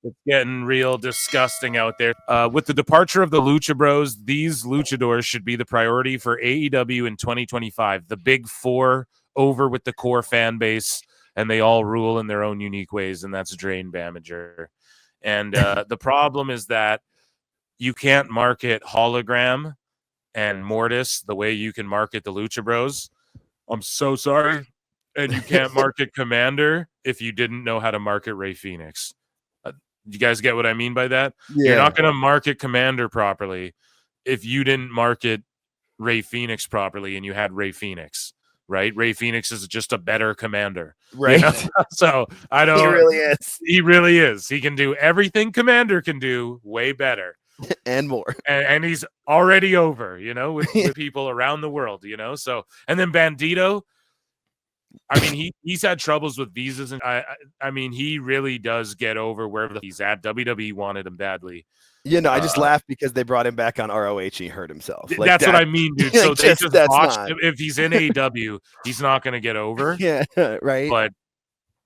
It's getting real disgusting out there. With the departure of the Lucha Bros, these luchadors should be the priority for AEW in 2025. The big four over with the core fan base, and they all rule in their own unique ways, and that's Drain Bamager. And the problem is that you can't market Hologram and Mortis the way you can market the Lucha Bros. I'm so sorry. And you can't market Commander if you didn't know how to market Ray Phoenix. You guys get what I mean by that? Yeah. You're not going to market Commander properly if you didn't market Ray Phoenix properly and you had Ray Phoenix, right? Ray Phoenix is just a better Commander. Right. You know? So I don't. He really is. He really is. He can do everything Commander can do way better. And more. And he's already over, with people around the world, So, and then Bandito, I mean, he's had troubles with visas, and I mean, he really does get over wherever he's at. WWE wanted him badly. I just laughed because they brought him back on ROH and he hurt himself. Like that's what I mean, dude. So they just watched him. If he's in AEW, he's not going to get over. Yeah, right. But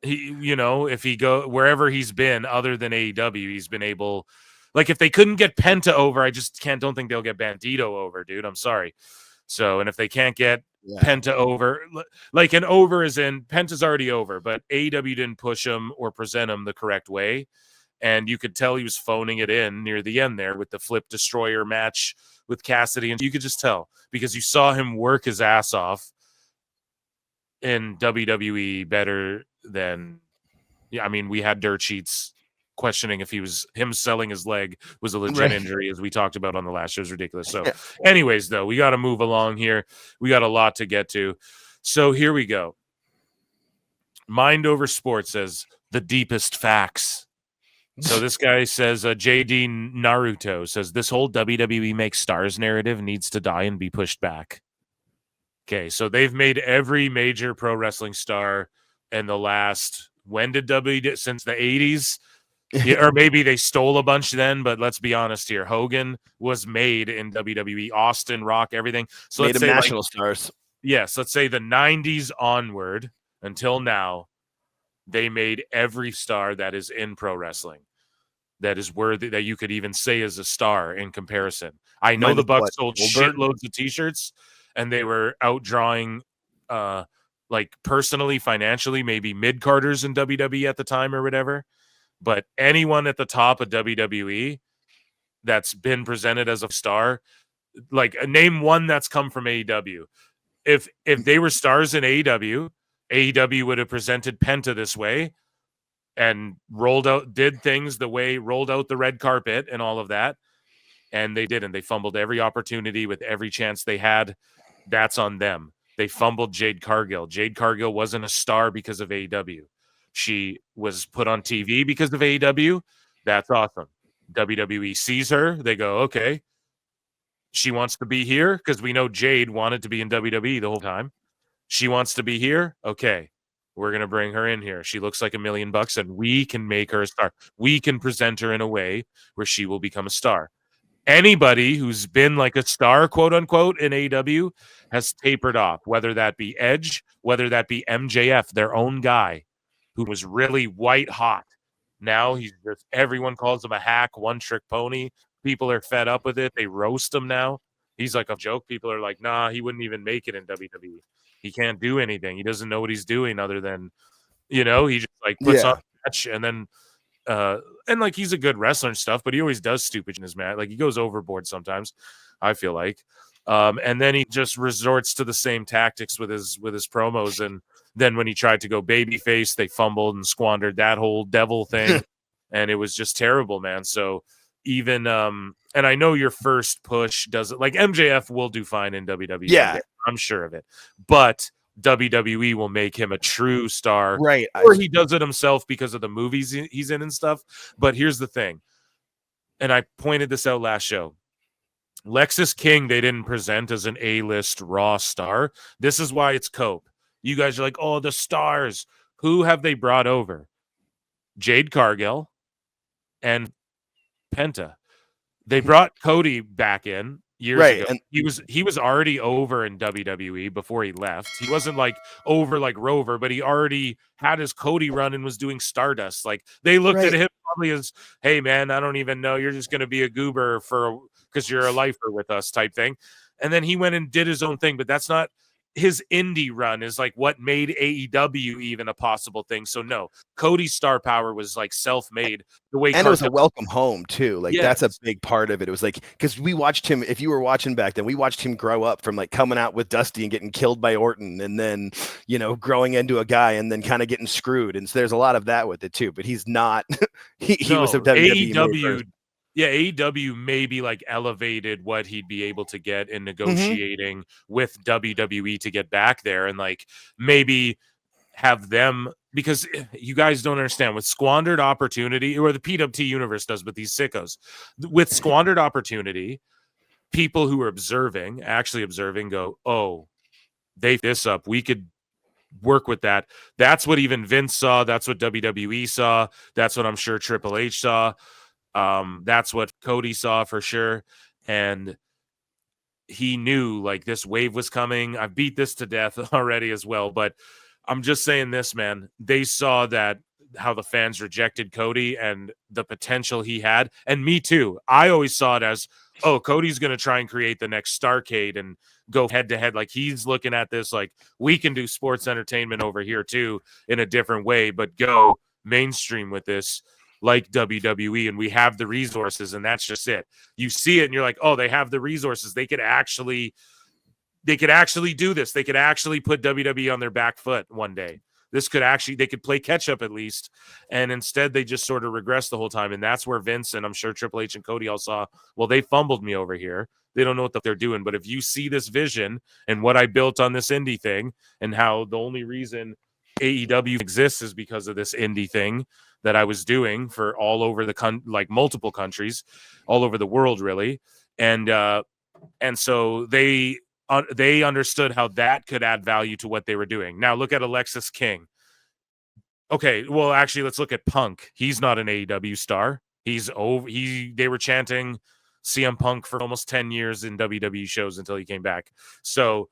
he, if he go wherever he's been other than AEW, he's been able. Like if they couldn't get Penta over, I just don't think they'll get Bandito over, dude. I'm sorry. So, and if they can't get Penta over, like an over is in Penta's already over, but AEW didn't push him or present him the correct way. And you could tell he was phoning it in near the end there with the Flip Destroyer match with Cassidy. And you could just tell because you saw him work his ass off in WWE better than, I mean, we had dirt sheets questioning if him selling his leg was a legit injury, as we talked about on the last show. Is ridiculous. So anyways, though, we got to move along here. We got a lot to get to. So here we go. Mind Over Sports says the deepest facts. So this guy says, JD Naruto says this whole WWE makes stars narrative needs to die and be pushed back. Okay, so they've made every major pro wrestling star in the last, when did WWE, since the 80s? Yeah, or maybe they stole a bunch then, but let's be honest here. Hogan was made in WWE, Austin, Rock, everything. So made let's say national stars. Yes, let's say the 90s onward until now, they made every star that is in pro wrestling that is worthy, that you could even say is a star in comparison. I know the Bucks sold shitloads of T-shirts, and they were outdrawing, like personally, financially, maybe mid-carders in WWE at the time or whatever. But anyone at the top of WWE that's been presented as a star, like name one that's come from AEW. If they were stars in AEW would have presented Penta this way and rolled out the red carpet and all of that. And they didn't. They fumbled every opportunity with every chance they had. That's on them. They fumbled Jade Cargill. Jade Cargill wasn't a star because of AEW. She was put on TV because of AEW. That's awesome. WWE sees her. They go, okay, she wants to be here because we know Jade wanted to be in WWE the whole time. She wants to be here. Okay, we're going to bring her in here. She looks like $1 million and we can make her a star. We can present her in a way where she will become a star. Anybody who's been like a star, quote unquote, in AEW has tapered off, whether that be Edge, whether that be MJF, their own guy, who was really white hot. Now he's just, everyone calls him a hack, one-trick pony. People are fed up with it. They roast him now. He's like a joke. People are like, nah, he wouldn't even make it in WWE. He can't do anything. He doesn't know what he's doing other than, he just like puts on a match and then, and like he's a good wrestler and stuff, but he always does stupid in his match. Like he goes overboard sometimes, I feel like. And then he just resorts to the same tactics with his promos. And then when he tried to go babyface, they fumbled and squandered that whole devil thing. And it was just terrible, man. So even, and I know your first push doesn't, like MJF will do fine in WWE. Yeah. I'm sure of it. But WWE will make him a true star. Right. Or he does it himself because of the movies he's in and stuff. But here's the thing. And I pointed this out last show. Lexis King, they didn't present as an A-list Raw star. This is why it's Cope. You guys are like, oh, the stars. Who have they brought over? Jade Cargill and Penta. They brought Cody back in years ago. And he was already over in WWE before he left. He wasn't like over like Rover, but he already had his Cody run and was doing Stardust. Like they looked at him probably is, hey man, I don't even know, you're just going to be a goober because you're a lifer with us type thing. And then he went and did his own thing, but that's not his indie run is like what made AEW even a possible thing. So no, Cody's star power was like self-made the way And it was a Cartel. welcome home too. Like that's a Yes. big part of it. It was like because we watched him. If you were watching back then, we watched him grow up from like coming out with Dusty and getting killed by Orton, and then growing into a guy and then kind of getting screwed. And so there's a lot of that with it too. But he's not. he was a WWE. AEW. Yeah, AEW maybe like elevated what he'd be able to get in negotiating with WWE to get back there, and like maybe have them, because you guys don't understand with squandered opportunity, or the PWT universe does, but these sickos with squandered opportunity, people who are actually observing go, oh, they this up, we could work with that. That's what even Vince saw, that's what WWE saw, that's what I'm sure Triple H saw, that's what Cody saw for sure. And he knew like this wave was coming. I've beat this to death already as well, but I'm just saying this, man. They saw that how the fans rejected Cody and the potential he had. And me too. I always saw it as, oh, Cody's going to try and create the next Starrcade and go head to head. Like he's looking at this like we can do sports entertainment over here too in a different way, but go mainstream with this like WWE, and we have the resources, and that's just it. You see it and you're like, oh, they have the resources. They could actually do this. They could actually put WWE on their back foot one day. They could play catch up at least. And instead they just sort of regress the whole time. And that's where Vince and I'm sure Triple H and Cody all saw, well, they fumbled me over here. They don't know what they're doing. But if you see this vision and what I built on this indie thing and how the only reason AEW exists is because of this indie thing that I was doing for all over like multiple countries, all over the world, really. And so they understood how that could add value to what they were doing. Now look at Alexis King. Okay, well, actually, let's look at Punk. He's not an AEW star. He's over. They were chanting CM Punk for almost 10 years in WWE shows until he came back. So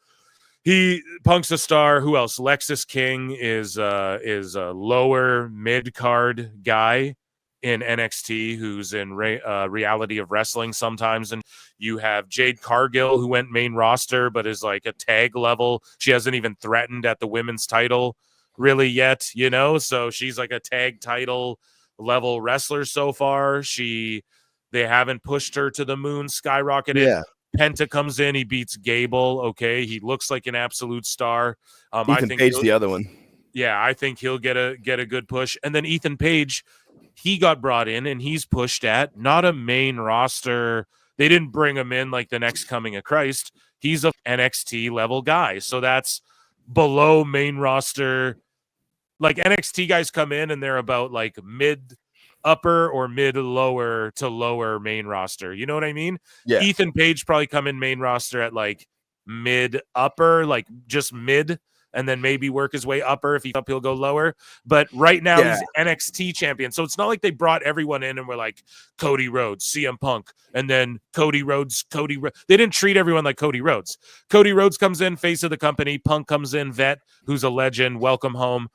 Punk's a star. Who else? Lexis King is a lower mid card guy in NXT who's in Reality of Wrestling sometimes. And you have Jade Cargill, who went main roster but is like a tag level. She hasn't even threatened at the women's title really yet, so she's like a tag title level wrestler so far. They haven't pushed her to the moon, skyrocketed. Yeah. Penta comes in, he beats Gable. Okay, he looks like an absolute star. Ethan Page, the other one. Yeah, I think he'll get a good push. And then Ethan Page, he got brought in and he's pushed at not a main roster. They didn't bring him in like the next coming of Christ. He's a NXT level guy. So that's below main roster. Like NXT guys come in and they're about like mid upper or mid lower to lower main roster. You know what I mean? Yeah. Ethan Page probably come in main roster at like mid upper, like just mid, and then maybe work his way upper. If he's up, he'll go lower. But right now he's NXT champion. So it's not like they brought everyone in and were like Cody Rhodes, CM Punk, and then Cody Rhodes. They didn't treat everyone like Cody Rhodes. Cody Rhodes comes in, face of the company. Punk comes in, vet, who's a legend. Welcome home.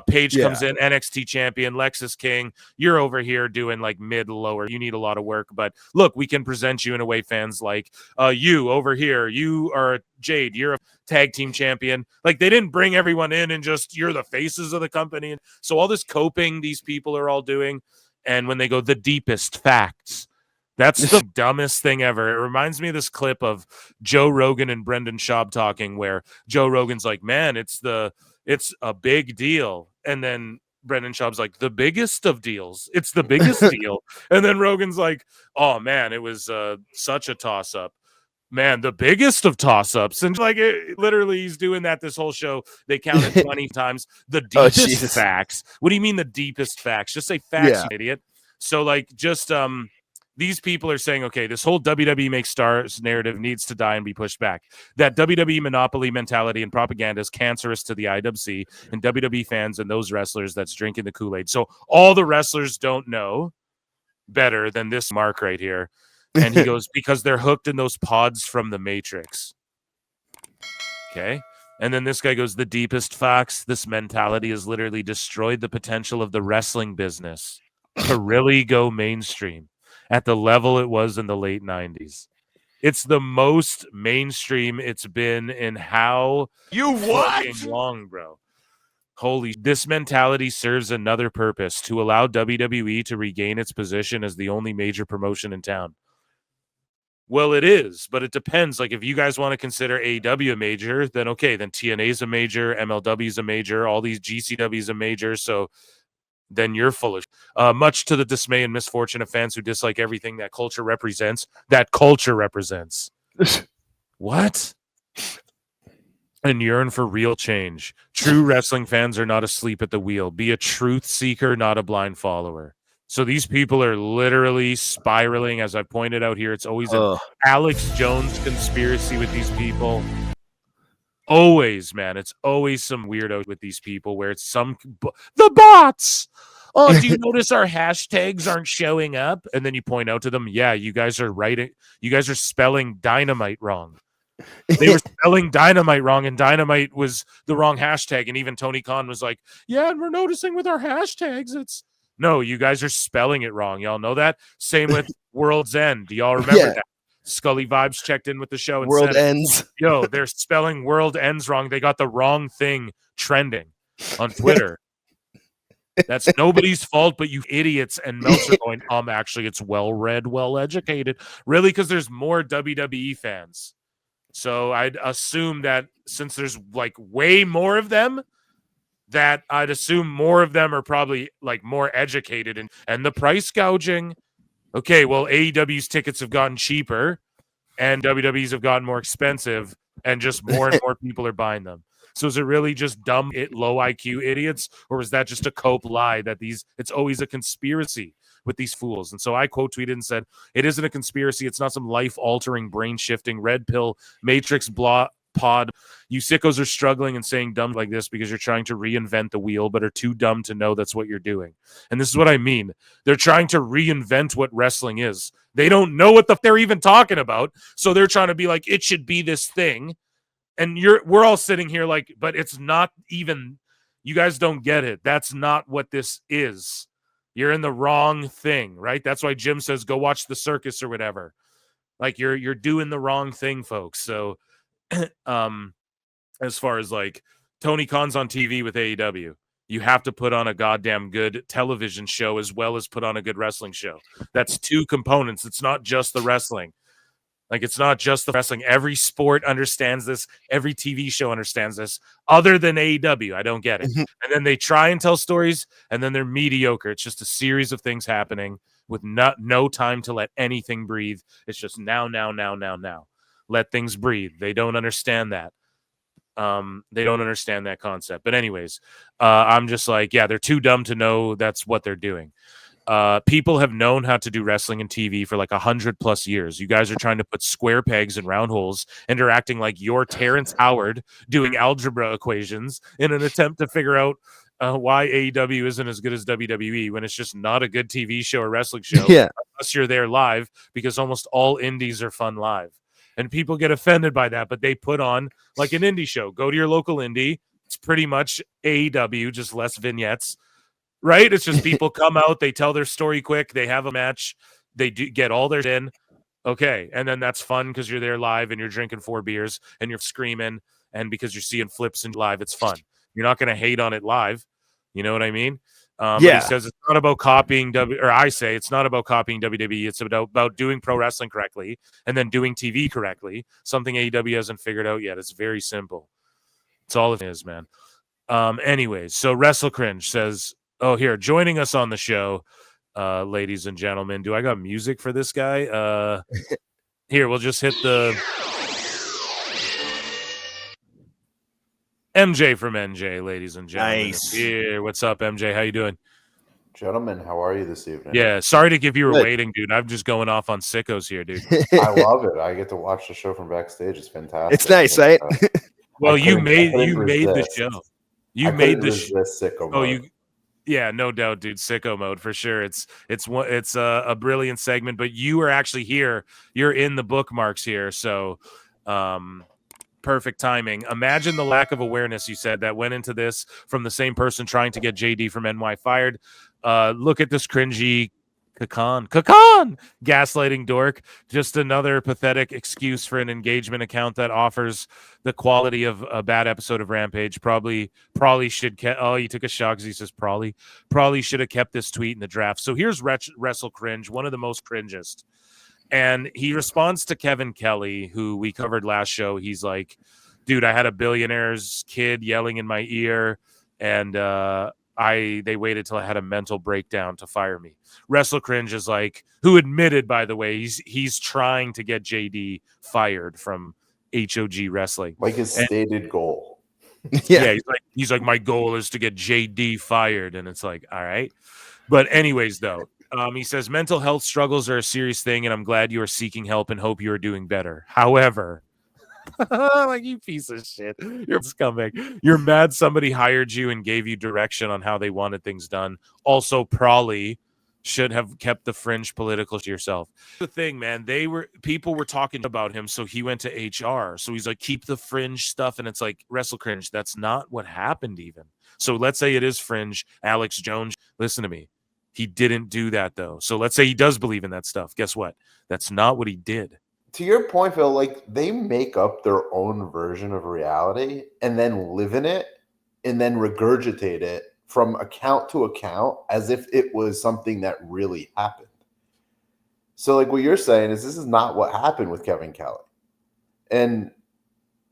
Paige comes in, NXT champion. Lexis King, you're over here doing like mid lower. You need a lot of work, but look, we can present you in a way fans like. You over here, you are Jade, you're a tag team champion. Like they didn't bring everyone in and just you're the faces of the company. And so all this coping these people are all doing, and when they go the deepest facts, that's the dumbest thing ever. It reminds me of this clip of Joe Rogan and Brendan Schaub talking, where Joe Rogan's like, "Man, it's a big deal," and then Brendan Schaub's like, "The biggest of deals. It's the biggest deal." And then Rogan's like, "Oh man, it was such a toss up. Man, the biggest of toss ups." And like literally, he's doing that this whole show. They counted 20 times. The deepest facts. What do you mean the deepest facts? Just say facts, you idiot. So like, just these people are saying, okay, this whole WWE makes stars narrative needs to die and be pushed back. That WWE monopoly mentality and propaganda is cancerous to the IWC and WWE fans and those wrestlers that's drinking the Kool-Aid. So all the wrestlers don't know better than this mark right here. And he goes, because they're hooked in those pods from the Matrix. Okay. And then this guy goes, the deepest facts, this mentality has literally destroyed the potential of the wrestling business. to really go mainstream at the level it was in the late 90s. It's the most mainstream it's been in how fucking long, bro. This mentality serves another purpose: to allow WWE to regain its position as the only major promotion in town. Well, it is, but it depends. Like, if you guys want to consider AEW a major, then okay, then TNA's a major, MLW's a major, all these GCW's a major, so then you're full of much to the dismay and misfortune of fans who dislike everything that culture represents. What? And yearn for real change. True wrestling fans are not asleep at the wheel. Be a truth seeker, not a blind follower. So these people are literally spiraling. As I pointed out here, it's always an Alex Jones conspiracy with these people. Always, man. It's always some weirdo with these people where it's the bots. Oh, do you notice our hashtags aren't showing up? And then you point out to them, yeah, you guys are writing, you guys are spelling dynamite wrong. They were spelling dynamite wrong, and dynamite was the wrong hashtag. And even Tony Khan was like, yeah, and we're noticing with our hashtags, it's no, you guys are spelling it wrong. Y'all know that? Same with World's End. Do y'all remember that? Scully Vibes checked in with the show and World said, Ends. yo, they're spelling World Ends wrong. They got the wrong thing trending on Twitter. That's nobody's fault but you idiots. And Meltzer going, actually, it's well-read, well-educated. Really? Because there's more WWE fans. So I'd assume that since there's like way more of them, that I'd assume more of them are probably like more educated and the price gouging. Okay, well, AEW's tickets have gotten cheaper and WWE's have gotten more expensive, and just more and more people are buying them. So is it really just dumb, low IQ idiots, or is that just a cope lie that it's always a conspiracy with these fools? And so I quote tweeted and said, it isn't a conspiracy. It's not some life-altering, brain-shifting, red pill, matrix pod. You sickos are struggling and saying dumb like this because you're trying to reinvent the wheel, but are too dumb to know that's what you're doing. And this is what I mean. They're trying to reinvent what wrestling is. They don't know what they're even talking about. So they're trying to be like, it should be this thing. And we're all sitting here like, but it's not even, you guys don't get it. That's not what this is. You're in the wrong thing, right? That's why Jim says, go watch the circus or whatever. Like you're doing the wrong thing, folks. So as far as like Tony Khan's on TV with AEW, you have to put on a goddamn good television show as well as put on a good wrestling show. That's two components. It's not just the wrestling. Like, it's not just the wrestling. Every sport understands this. Every TV show understands this, other than AEW. I don't get it. And then they try and tell stories, and then they're mediocre. It's just a series of things happening with no time to let anything breathe. It's just now. Let things breathe. They don't understand that. They don't understand that concept. But anyways, I'm just like, yeah, they're too dumb to know that's what they're doing. People have known how to do wrestling and TV for like 100+ years. You guys are trying to put square pegs in round holes and are acting like you're Terrence Howard doing algebra equations in an attempt to figure out why AEW isn't as good as WWE when it's just not a good TV show or wrestling show unless you're there live, because almost all indies are fun live. And people get offended by that, but they put on like an indie show. Go to your local indie. It's pretty much AEW, just less vignettes. Right? It's just people come out, they tell their story quick, they have a match, they do get all their in. Okay. And then that's fun because you're there live and you're drinking 4 beers and you're screaming. And because you're seeing flips and live, it's fun. You're not going to hate on it live. You know what I mean? But he says it's not about copying I say it's not about copying WWE. It's about doing pro wrestling correctly and then doing TV correctly. Something AEW hasn't figured out yet. It's very simple. It's all it is, man. Anyways, so Wrestle Cringe says, oh, here, joining us on the show, ladies and gentlemen. Do I got music for this guy? Here, we'll just hit the MJ from NJ, ladies and gentlemen. Nice. Here, what's up, MJ? How you doing? Gentlemen, how are you this evening? Yeah, sorry to give you a waiting, dude. I'm just going off on sickos here, dude. I love it. I get to watch the show from backstage. It's fantastic. It's nice, right? Well, you made the show. You made the sicko mode. Yeah, no doubt, dude. Sicko mode for sure. It's a brilliant segment, but you are actually here. You're in the bookmarks here, so perfect timing. Imagine the lack of awareness, you said, that went into this from the same person trying to get JD from NY fired. Look at this cringy Kakan gaslighting dork. Just another pathetic excuse for an engagement account that offers the quality of a bad episode of Rampage. Probably should he took a shot because he says probably should have kept this tweet in the draft. So here's Wrestle Cringe, one of the most cringest. And he responds to Kevin Kelly, who we covered last show. He's like, dude, I had a billionaire's kid yelling in my ear, and they waited till I had a mental breakdown to fire me. Wrestle Cringe is like, who admitted, by the way, he's trying to get JD fired from HOG Wrestling. Like his stated goal. Yeah, he's like, my goal is to get JD fired. And it's like, all right. But anyways, though, he says mental health struggles are a serious thing, and I'm glad you are seeking help and hope you are doing better. However, like, you piece of shit, you're scumbag. You're mad somebody hired you and gave you direction on how they wanted things done. Also, probably should have kept the fringe political to yourself. The thing, man, people were talking about him, so he went to HR. So he's like, keep the fringe stuff, and it's like, Wrestle Cringe, that's not what happened even. So let's say it is fringe. Alex Jones, listen to me. He didn't do that, though. So let's say he does believe in that stuff. Guess what? That's not what he did. To your point, Phil, like, they make up their own version of reality and then live in it and then regurgitate it from account to account as if it was something that really happened. So, like, what you're saying is this is not what happened with Kevin Kelly. And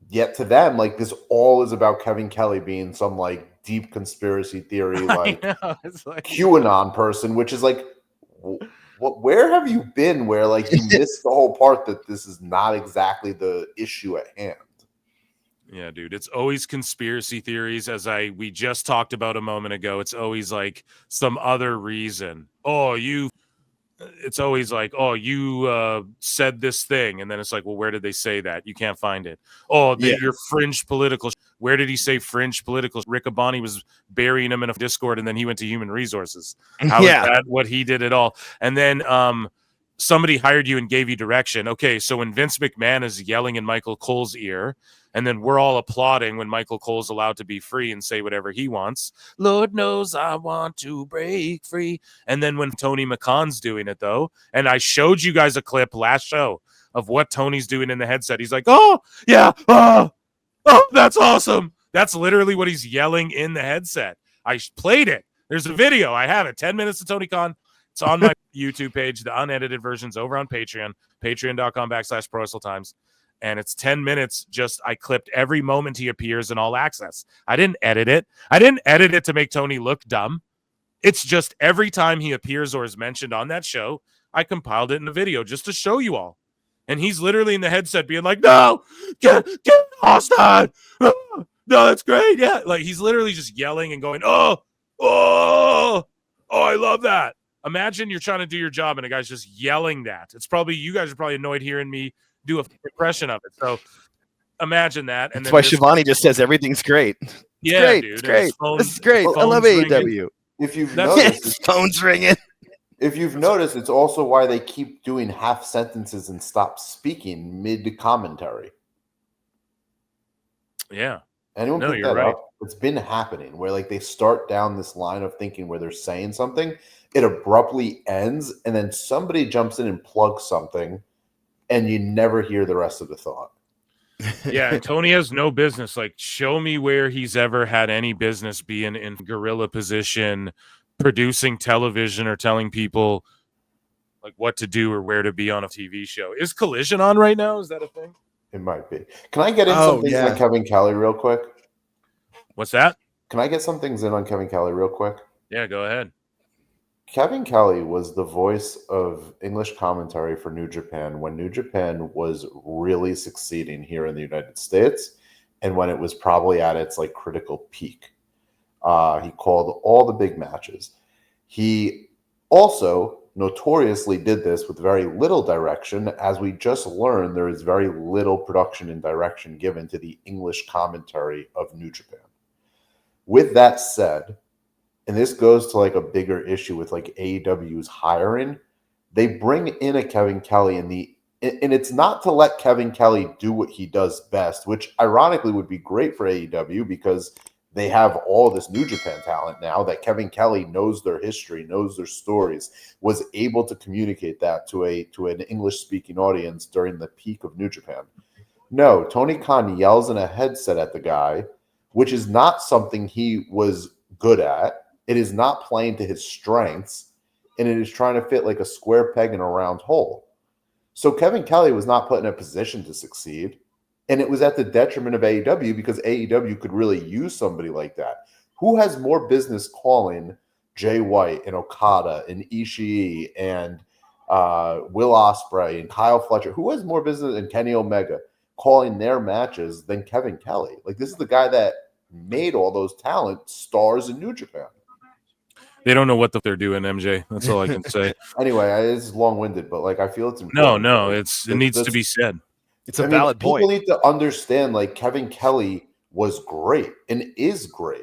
yet to them, like, this all is about Kevin Kelly being some, like, deep conspiracy theory, like QAnon person, which is like, where have you been where, like, you missed the whole part that this is not exactly the issue at hand? Yeah, dude, it's always conspiracy theories, as we just talked about a moment ago. It's always like some other reason. It's always like, oh, you said this thing, and then it's like, well, where did they say that? You can't find it. Oh, you're fringe political. Where did he say fringe political? Rick Abani was burying him in a Discord, and then he went to human resources. How is that what he did at all? And then somebody hired you and gave you direction. Okay, so when Vince McMahon is yelling in Michael Cole's ear, and then we're all applauding when Michael Cole's allowed to be free and say whatever he wants. Lord knows I want to break free. And then when Tony McConn's doing it, though, and I showed you guys a clip last show of what Tony's doing in the headset. He's like, oh, yeah, oh, that's awesome. That's literally what he's yelling in the headset. I played it. There's a video. I have it. 10 minutes of Tony Khan. It's on my YouTube page. The unedited version's over on Patreon, patreon.com/prowrestletimes. And it's 10 minutes. I clipped every moment he appears in All Access. I didn't edit it. I didn't edit it to make Tony look dumb. It's just every time he appears or is mentioned on that show, I compiled it in a video just to show you all. And he's literally in the headset being like, no, get Austin. No, that's great. Yeah. Like, he's literally just yelling and going, oh, I love that. Imagine you're trying to do your job and a guy's just yelling that. You guys are probably annoyed hearing me do a impression of it. So imagine that. And that's why Shivani just says everything's great. Yeah, dude. It's great. This is great. I love AEW. If you've noticed, his phone's ringing. If you've noticed, it's also why they keep doing half sentences and stop speaking mid commentary. Yeah. Anyone pick that up? It's been happening where, like, they start down this line of thinking where they're saying something, it abruptly ends, and then somebody jumps in and plugs something, and you never hear the rest of the thought. Yeah, Tony has no business. Like, show me where he's ever had any business being in guerrilla position, producing television or telling people like what to do or where to be on a TV show. Is Collision on right now? Is that a thing? It might be. Can I get in some things on Kevin Kelly real quick? What's that? Can I get some things in on Kevin Kelly real quick? Yeah, go ahead. Kevin Kelly was the voice of English commentary for New Japan when New Japan was really succeeding here in the United States and when it was probably at its, like, critical peak. He called all the big matches. He also notoriously did this with very little direction. As we just learned, there is very little production and direction given to the English commentary of New Japan. With that said, and this goes to, like, a bigger issue with, like, AEW's hiring, they bring in a Kevin Kelly and it's not to let Kevin Kelly do what he does best, which ironically would be great for AEW because they have all this New Japan talent now that Kevin Kelly knows their history, knows their stories, was able to communicate that to an English-speaking audience during the peak of New Japan. No, Tony Khan yells in a headset at the guy, which is not something he was good at. It is not playing to his strengths, and it is trying to fit like a square peg in a round hole. So Kevin Kelly was not put in a position to succeed. And it was at the detriment of AEW because AEW could really use somebody like that. Who has more business calling Jay White and Okada and Ishii and Will Ospreay and Kyle Fletcher? Who has more business and Kenny Omega calling their matches than Kevin Kelly? Like, this is the guy that made all those talent stars in New Japan. They don't know what they're doing, MJ. That's all I can say. Anyway, it's long-winded, but like I feel it's important. No, it needs to be said. It's a valid point. People need to understand, like, Kevin Kelly was great and is great.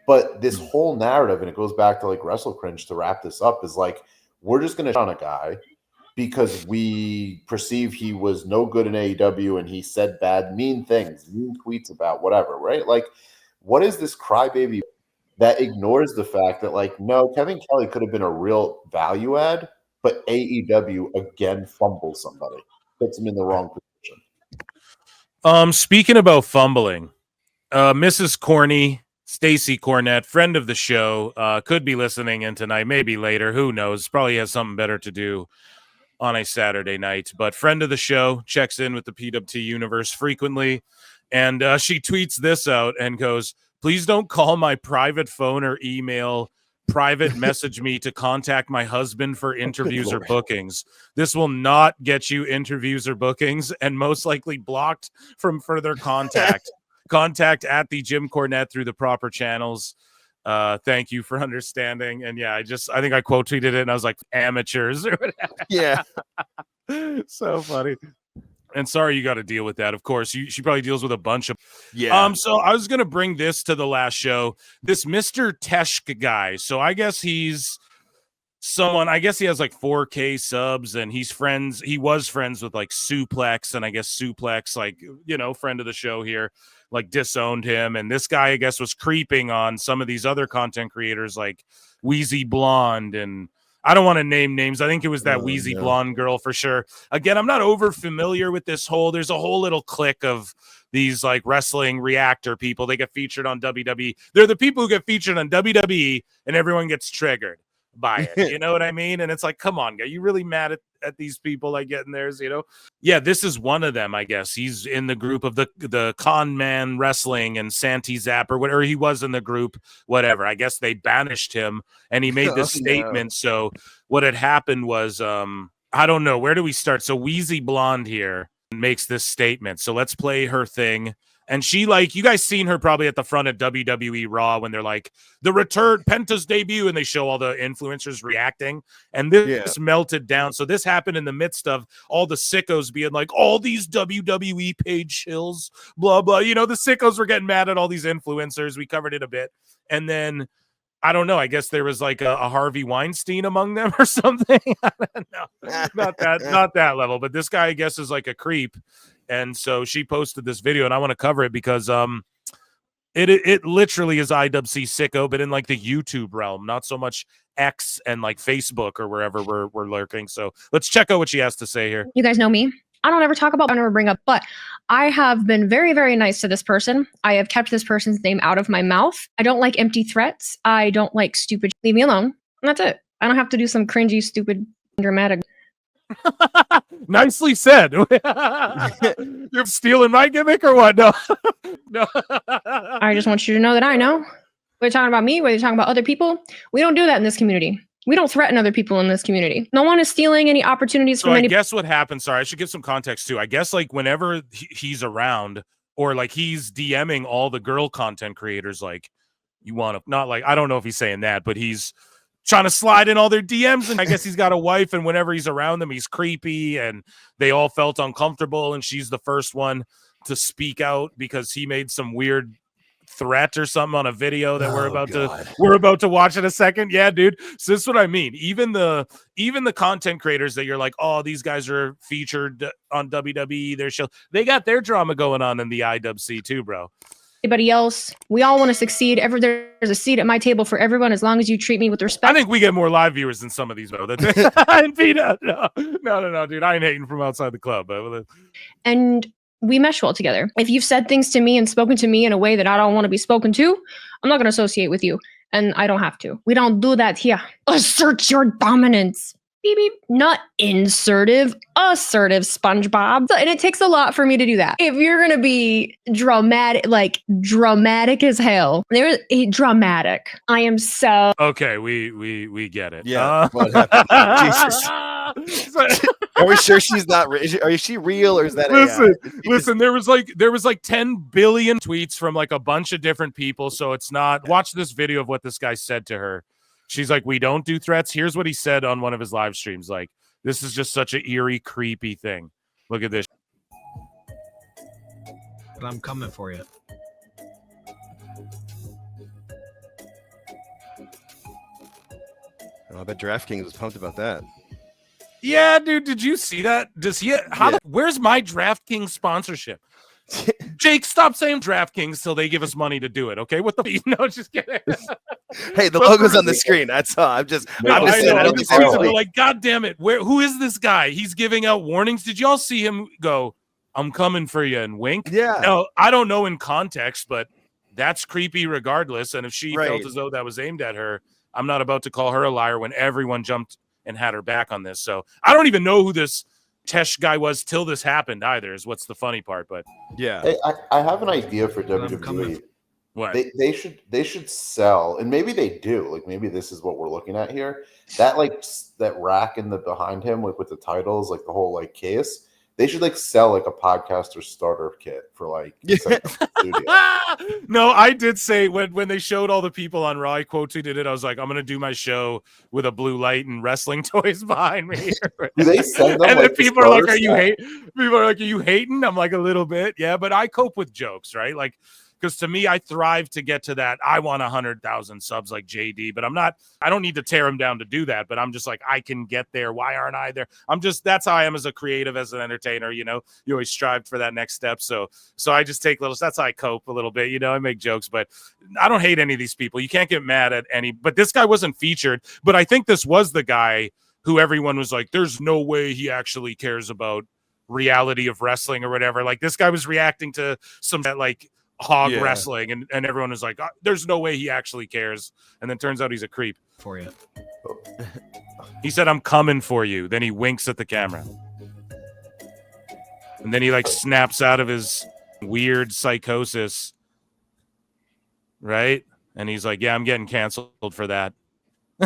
But this whole narrative, and it goes back to like Wrestle Cringe to wrap this up, is like, we're just going to shut on a guy because we perceive he was no good in AEW and he said bad, mean things, mean tweets about whatever, right? Like, what is this crybaby that ignores the fact that, like, no, Kevin Kelly could have been a real value add, but AEW again fumbles somebody, puts him in the wrong position. Speaking about fumbling, Mrs. Corny, Stacy Cornett, friend of the show, could be listening in tonight, maybe later. Who knows? Probably has something better to do on a Saturday night. But friend of the show, checks in with the PWT universe frequently, and she tweets this out and goes, "Please don't call my private phone or email. Private message me to contact my husband for interviews or bookings. This will not get you interviews or bookings and most likely blocked from further contact. Contact at the Jim Cornette through the proper channels. Thank you for understanding." And yeah, I think I quote tweeted it and I was like, amateurs or whatever. Yeah. So funny. And sorry you got to deal with that. Of course, she probably deals with a bunch of. Yeah. So I was gonna bring this to the last show. This Mr. Teshk guy. So I guess he's someone. I guess he has like 4K subs, and he was friends with like Suplex, and I guess Suplex, like, you know, friend of the show here, like disowned him. And this guy, I guess, was creeping on some of these other content creators like Wheezy Blonde and. I don't want to name names. I think it was that Wheezy Blonde girl for sure. Again, I'm not over familiar with this there's a whole little clique of these like wrestling reactor people. They get featured on WWE. They're the people who get featured on WWE and everyone gets triggered by it. You know what I mean? And it's like, come on, guy, you really mad at these people like getting theirs, you know? Yeah, this is one of them, I guess. He's in the group of the Con Man Wrestling and Santi Zap or whatever. He was in the group, whatever. I guess they banished him and he made this statement. So what had happened was, I don't know. Where do we start? So Wheezy Blonde here makes this statement. So let's play her thing. And she, like, you guys seen her probably at the front of WWE Raw when they're like, the return, Penta's debut, and they show all the influencers reacting. And this melted down. So this happened in the midst of all the sickos being like, all these WWE paid shills, blah, blah. You know, the sickos were getting mad at all these influencers. We covered it a bit. And then, I don't know, I guess there was like a Harvey Weinstein among them or something. I don't know. Not that level. But this guy, I guess, is like a creep. And so she posted this video, and I want to cover it because it literally is IWC Sicko, but in like the YouTube realm, not so much X and like Facebook or wherever we're lurking. So let's check out what she has to say here. You guys know me. I don't ever talk about, I never bring up, but I have been very, very nice to this person. I have kept this person's name out of my mouth. I don't like empty threats. I don't like stupid. Leave me alone. And that's it. I don't have to do some cringy, stupid, dramatic. Nicely said. You're stealing my gimmick or what? No. No. I just want you to know that I know. Whether you're talking about me, whether you're talking about other people, we don't do that in this community. We don't threaten other people in this community. No one is stealing any opportunities from any. I guess what happened, sorry, I should give some context too. I guess like whenever he's around or like he's DMing all the girl content creators, like you want to, not like, I don't know if he's saying that, but he's trying to slide in all their DMs, and I guess he's got a wife, and whenever he's around them, he's creepy, and they all felt uncomfortable, and she's the first one to speak out because he made some weird threat or something on a video that we're about to watch in a second. Yeah, dude. So this is what I mean. Even the content creators that you're like, oh, these guys are featured on WWE, their show, they got their drama going on in the IWC too, bro. anybody else. We all want to succeed. There's a seat at my table for everyone as long as you treat me with respect. I think we get more live viewers than some of these, though. And Peter, no, dude. I ain't hating from outside the club. And we mesh well together. If you've said things to me and spoken to me in a way that I don't want to be spoken to, I'm not going to associate with you. And I don't have to. We don't do that here. Assert your dominance. Beep, beep. Not insertive, assertive, SpongeBob. And it takes a lot for me to do that. If you're going to be dramatic, like dramatic as hell, dramatic. I am so. Okay, we get it. Yeah. What happened? Jesus. Are we sure she's not? Is she real or is that? Listen. There was like 10 billion tweets from like a bunch of different people. So it's not. Watch this video of what this guy said to her. She's like, we don't do threats. Here's what he said on one of his live streams. Like, this is just such an eerie, creepy thing. Look at this. But I'm coming for you. I bet DraftKings was pumped about that. Yeah, dude. Did you see that? Does he? Where's my DraftKings sponsorship? Jake, stop saying DraftKings till they give us money to do it. Okay, what the? No, just kidding. Hey, the logo's on the screen. That's all. I'm just saying. Like, God damn it! Who is this guy? He's giving out warnings. Did y'all see him go? I'm coming for you and wink. Yeah. No, I don't know in context, but that's creepy regardless. And if she felt as though that was aimed at her, I'm not about to call her a liar when everyone jumped and had her back on this. So I don't even know who this Teshk guy was till this happened either, is what's the funny part. But yeah, hey, I have an idea for WWE. What they should sell, and maybe they do. Like, maybe this is what we're looking at here. That that rack in the behind him, like with the titles, like the whole like case. They should like sell like a podcaster starter kit for like. No, I did say when they showed all the people on Raw, I quote tweeted it. I was like, I'm gonna do my show with a blue light and wrestling toys behind me. Do they send them? And like, then people are like, are you hating? I'm like, a little bit, yeah, but I cope with jokes, right? Like, because to me, I thrive to get to that. I want 100,000 subs like JD, but I don't need to tear him down to do that. But I'm just like, I can get there. Why aren't I there? That's how I am as a creative, as an entertainer. You know, you always strive for that next step. So I just take that's how I cope a little bit. You know, I make jokes, but I don't hate any of these people. You can't get mad at any, but this guy wasn't featured. But I think this was the guy who everyone was like, there's no way he actually cares about reality of wrestling or whatever. Like, this guy was reacting to some that like hog wrestling, and everyone is like, there's no way he actually cares. And then turns out he's a creep. For you. He said, I'm coming for you. Then he winks at the camera. And then he like snaps out of his weird psychosis. Right? And he's like, yeah, I'm getting canceled for that.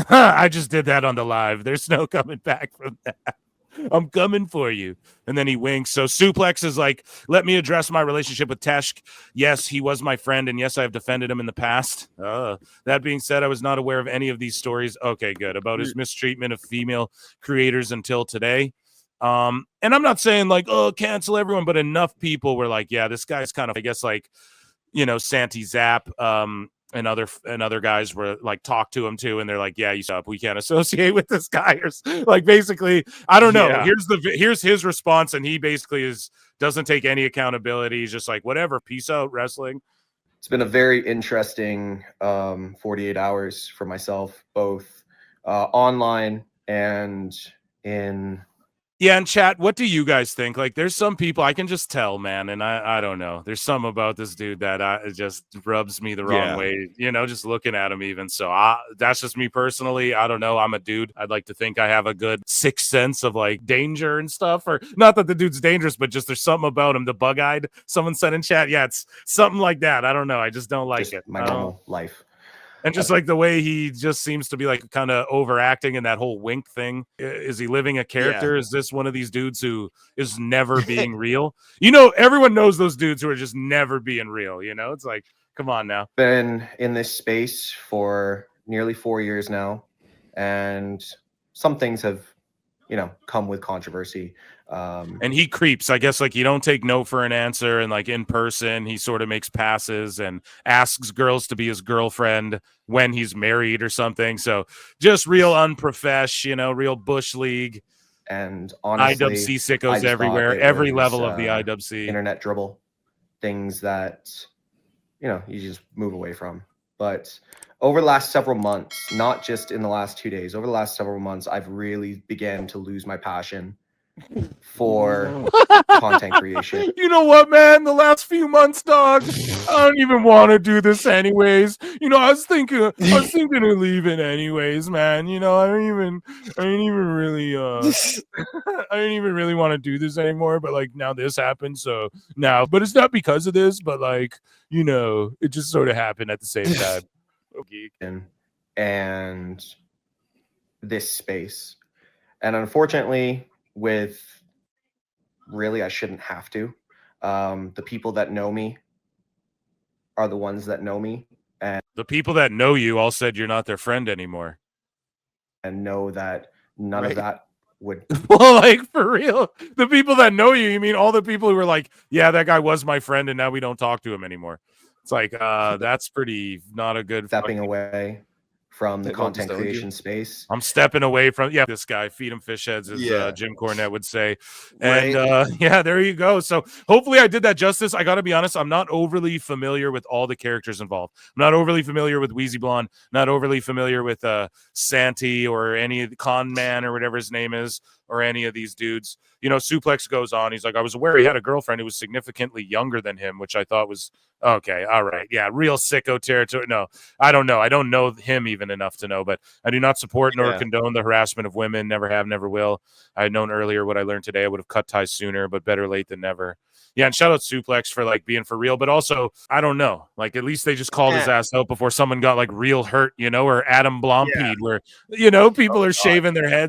I just did that on the live. There's no coming back from that. I'm coming for you. And then he winks. So Suplex is like, let me address my relationship with Teshk. Yes, he was my friend, and yes, I have defended him in the past. That being said, I was not aware of any of these stories. Okay, good. About his mistreatment of female creators until today. And I'm not saying like, oh, cancel everyone, but enough people were like, yeah, this guy's kind of, I guess, like, you know, Santi Zap, and other guys were like, talk to him too, and they're like, yeah, you stop, we can't associate with this guy. Or like, basically, I don't know. Here's his response, and he basically doesn't take any accountability. He's just like, whatever, peace out, wrestling. It's been a very interesting 48 hours for myself, both online and in. Yeah, and chat, what do you guys think? Like, there's some people I can just tell, man, and I don't know. There's something about this dude that it just rubs me the wrong way, you know, just looking at him even. So that's just me personally. I don't know. I'm a dude. I'd like to think I have a good sixth sense of like danger and stuff, or not that the dude's dangerous, but just there's something about him. The bug-eyed, someone said in chat. Yeah, it's something like that. I don't know. I just don't like it. My normal life. And just like the way he just seems to be like kind of overacting in that whole wink thing. Is he living a character? Yeah. Is this one of these dudes who is never being real? You know, everyone knows those dudes who are just never being real. You know, it's like, come on now. Been in this space for nearly 4 years now. And some things have, you know, come with controversy. And he creeps, I guess, like you don't take no for an answer, and like in person he sort of makes passes and asks girls to be his girlfriend when he's married or something. So just real unprofesh, you know, real bush league. And honestly, IWC sickos everywhere, every level of the IWC. Internet dribble, things that you just move away from. But over the last several months, not just in the last 2 days, over the last several months, I've really began to lose my passion for content creation. You know what, man? The last few months, dog, I don't even want to do this anyways. I was thinking of leaving anyways, man. I didn't even really I didn't even really want to do this anymore, but like now this happened, so now, but it's not because of this, but like, it just sort of happened at the same time. And this space. And unfortunately, I shouldn't have to. The people that know me are the ones that know me. And the people that know you all said you're not their friend anymore. And know that none of that would. Well, like, for real. The people that know you mean all the people who were like, yeah, that guy was my friend and now we don't talk to him anymore. It's like, that's pretty not a good stepping away from the content creation space. I'm stepping away from this guy, feed him fish heads, as Jim Cornette would say. And there you go. So hopefully I did that justice. I gotta be honest, I'm not overly familiar with all the characters involved. I'm not overly familiar with Wheezy Blonde, not overly familiar with Santi or any of the Con Man or whatever his name is, or any of these dudes. Suplex goes on. He's like, I was aware he had a girlfriend who was significantly younger than him, which I thought was okay. All right. Yeah. Real sicko territory. No, I don't know. I don't know him even enough to know, but I do not support nor condone the harassment of women. Never have, never will. I had known earlier what I learned today. I would have cut ties sooner, but better late than never. Yeah, and shout out Suplex for like being for real, but also I don't know, like at least they just called his ass out before someone got like real hurt, or Adam Blompede, where people are shaving their heads